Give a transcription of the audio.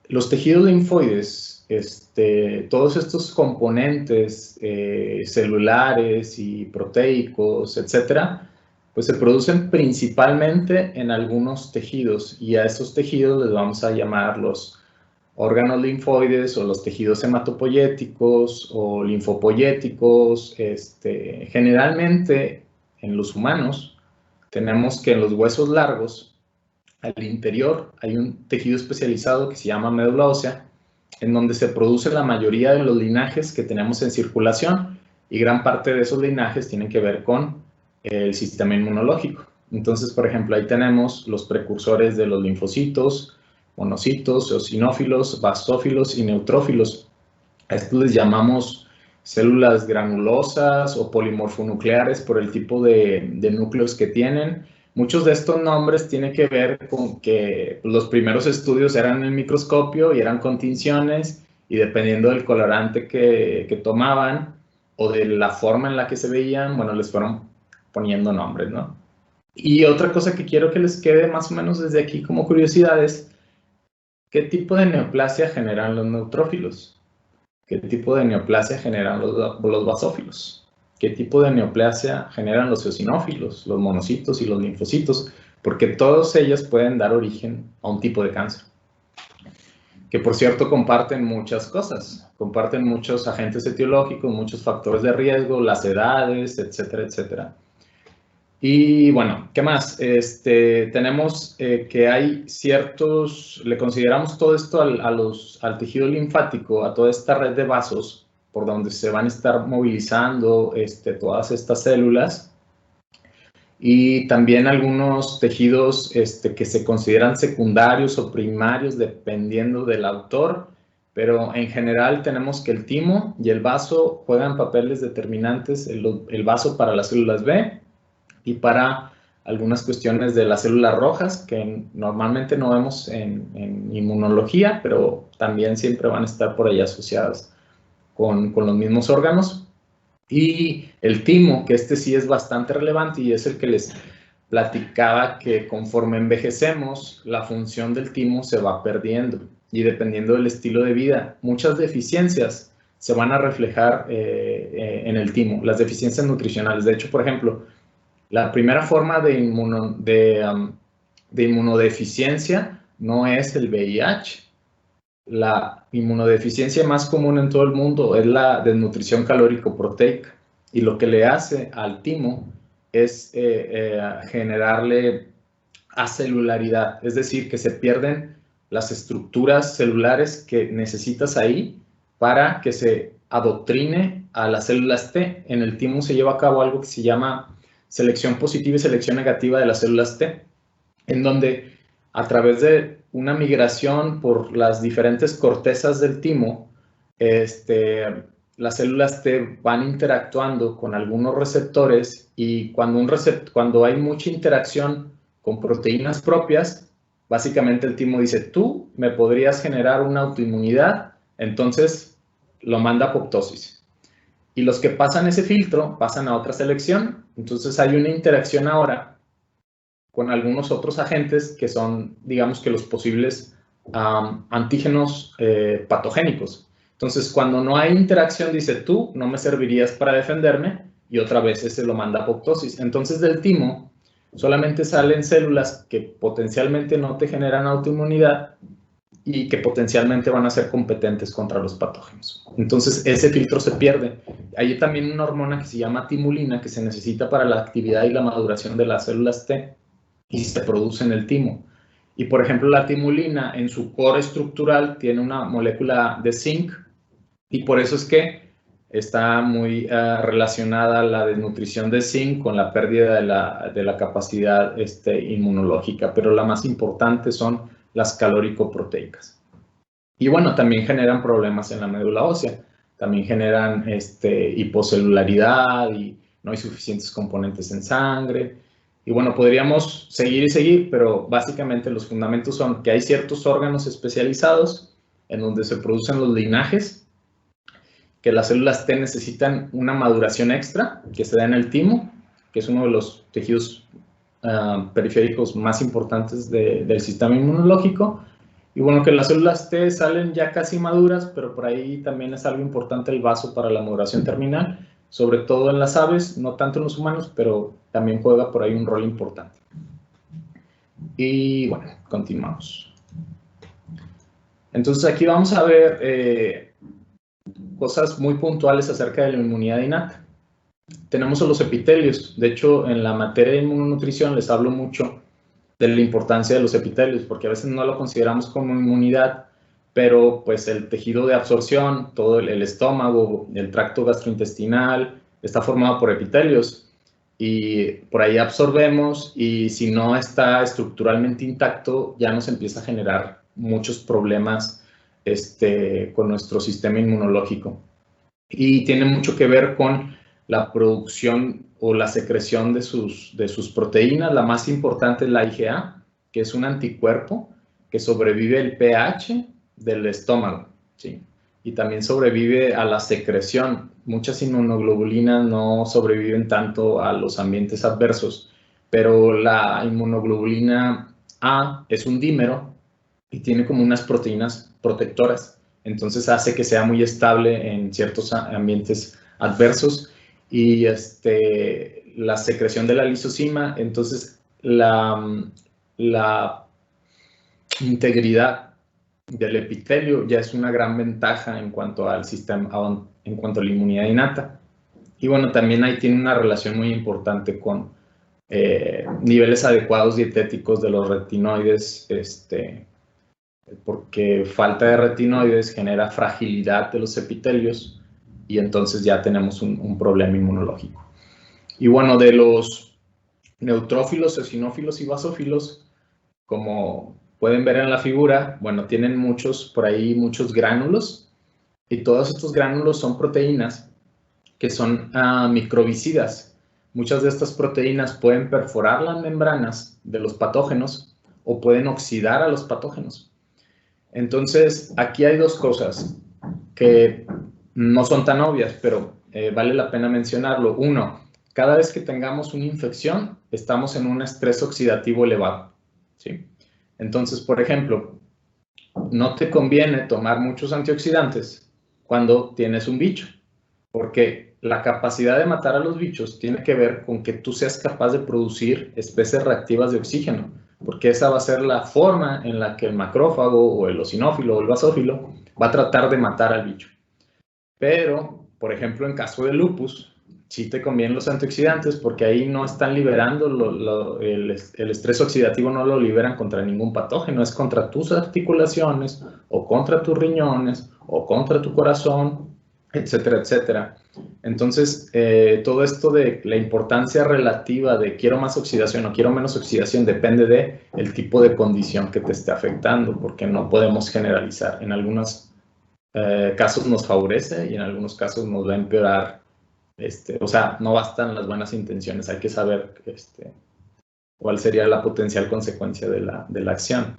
Los tejidos linfoides, todos estos componentes celulares y proteicos, etcétera, pues se producen principalmente en algunos tejidos, y a esos tejidos les vamos a llamar los órganos linfoides o los tejidos hematopoyéticos o linfopoyéticos. Generalmente en los humanos tenemos que en los huesos largos, al interior, hay un tejido especializado que se llama médula ósea, en donde se produce la mayoría de los linajes que tenemos en circulación, y gran parte de esos linajes tienen que ver con el sistema inmunológico. Entonces, por ejemplo, ahí tenemos los precursores de los linfocitos, monocitos, eosinófilos, basófilos y neutrófilos. A estos les llamamos células granulosas o polimorfonucleares por el tipo de núcleos que tienen. Muchos de estos nombres tienen que ver con que los primeros estudios eran en el microscopio y eran con tinciones, y dependiendo del colorante que tomaban o de la forma en la que se veían, bueno, les fueron poniendo nombres, ¿no? Y otra cosa que quiero que les quede más o menos desde aquí como curiosidad es: ¿qué tipo de neoplasia generan los neutrófilos? ¿Qué tipo de neoplasia generan los basófilos? ¿Qué tipo de neoplasia generan los eosinófilos, los monocitos y los linfocitos? Porque todos ellos pueden dar origen a un tipo de cáncer, que por cierto comparten muchas cosas, comparten muchos agentes etiológicos, muchos factores de riesgo, las edades, etcétera, etcétera. Y bueno, ¿qué más? Tenemos que hay ciertos, le consideramos todo esto al tejido linfático, a toda esta red de vasos por donde se van a estar movilizando todas estas células, y también algunos tejidos que se consideran secundarios o primarios dependiendo del autor, pero en general tenemos que el timo y el vaso juegan papeles determinantes, el vaso para las células B, y para algunas cuestiones de las células rojas que normalmente no vemos en inmunología, pero también siempre van a estar por ahí asociadas con los mismos órganos. Y el timo, que sí es bastante relevante y es el que les platicaba que conforme envejecemos, la función del timo se va perdiendo, y dependiendo del estilo de vida, muchas deficiencias se van a reflejar en el timo, las deficiencias nutricionales. De hecho, por ejemplo, la primera forma de inmunodeficiencia no es el VIH. La inmunodeficiencia más común en todo el mundo es la desnutrición calórico-proteica, y lo que le hace al timo es generarle acelularidad, es decir, que se pierden las estructuras celulares que necesitas ahí para que se adoctrine a las células T. En el timo se lleva a cabo algo que se llama selección positiva y selección negativa de las células T, en donde a través de una migración por las diferentes cortezas del timo, las células T van interactuando con algunos receptores, y cuando hay mucha interacción con proteínas propias, básicamente el timo dice: tú me podrías generar una autoinmunidad, entonces lo manda a apoptosis. Y los que pasan ese filtro pasan a otra selección. Entonces hay una interacción ahora con algunos otros agentes que son, digamos que los posibles antígenos patogénicos. Entonces, cuando no hay interacción, dice: tú no me servirías para defenderme, y otra vez ese lo manda a apoptosis. Entonces, del timo solamente salen células que potencialmente no te generan autoinmunidad y que potencialmente van a ser competentes contra los patógenos. Entonces, ese filtro se pierde. Hay también una hormona que se llama timulina, que se necesita para la actividad y la maduración de las células T, y se produce en el timo. Y por ejemplo, la timulina en su core estructural tiene una molécula de zinc, y por eso es que está muy relacionada la desnutrición de zinc con la pérdida de la capacidad inmunológica, pero la más importante son las calórico-proteicas. Y bueno, también generan problemas en la médula ósea, también generan hipocelularidad, y no hay suficientes componentes en sangre. Y bueno, podríamos seguir y seguir, pero básicamente los fundamentos son que hay ciertos órganos especializados en donde se producen los linajes, que las células T necesitan una maduración extra que se da en el timo, que es uno de los tejidos periféricos más importantes del sistema inmunológico. Y bueno, que las células T salen ya casi maduras, pero por ahí también es algo importante el vaso para la maduración terminal, sobre todo en las aves, no tanto en los humanos, pero también juega por ahí un rol importante. Y bueno, continuamos. Entonces aquí vamos a ver cosas muy puntuales acerca de la inmunidad innata. Tenemos a los epitelios. De hecho, en la materia de inmunonutrición les hablo mucho de la importancia de los epitelios, porque a veces no lo consideramos como inmunidad, pero pues el tejido de absorción, todo el estómago, el tracto gastrointestinal, está formado por epitelios y por ahí absorbemos, y si no está estructuralmente intacto, ya nos empieza a generar muchos problemas con nuestro sistema inmunológico. Y tiene mucho que ver con la producción o la secreción de sus proteínas. La más importante es la IgA, que es un anticuerpo que sobrevive el pH del estómago, ¿sí? Y también sobrevive a la secreción. Muchas inmunoglobulinas no sobreviven tanto a los ambientes adversos, pero la inmunoglobulina A es un dímero y tiene como unas proteínas protectoras. Entonces hace que sea muy estable en ciertos ambientes adversos. Y la secreción de la lisozima, entonces la integridad del epitelio ya es una gran ventaja en cuanto al sistema, en cuanto a la inmunidad innata. Y bueno, también ahí tiene una relación muy importante con niveles adecuados dietéticos de los retinoides, porque falta de retinoides genera fragilidad de los epitelios y entonces ya tenemos un problema inmunológico. Y bueno, de los neutrófilos, eosinófilos y basófilos, como pueden ver en la figura, bueno, tienen por ahí muchos gránulos, y todos estos gránulos son proteínas que son microbicidas. Muchas de estas proteínas pueden perforar las membranas de los patógenos o pueden oxidar a los patógenos. Entonces, aquí hay dos cosas que no son tan obvias, pero vale la pena mencionarlo. Uno, cada vez que tengamos una infección, estamos en un estrés oxidativo elevado, ¿sí? Entonces, por ejemplo, no te conviene tomar muchos antioxidantes cuando tienes un bicho, porque la capacidad de matar a los bichos tiene que ver con que tú seas capaz de producir especies reactivas de oxígeno, porque esa va a ser la forma en la que el macrófago o el eosinófilo o el basófilo va a tratar de matar al bicho. Pero, por ejemplo, en caso de lupus, sí te convienen los antioxidantes porque ahí no están liberando el estrés oxidativo, no lo liberan contra ningún patógeno, es contra tus articulaciones o contra tus riñones o contra tu corazón, etcétera, etcétera. Entonces, todo esto de la importancia relativa de quiero más oxidación o quiero menos oxidación depende del tipo de condición que te esté afectando, porque no podemos generalizar. En algunos casos nos favorece y en algunos casos nos va a empeorar. O sea, no bastan las buenas intenciones, hay que saber cuál sería la potencial consecuencia de la acción.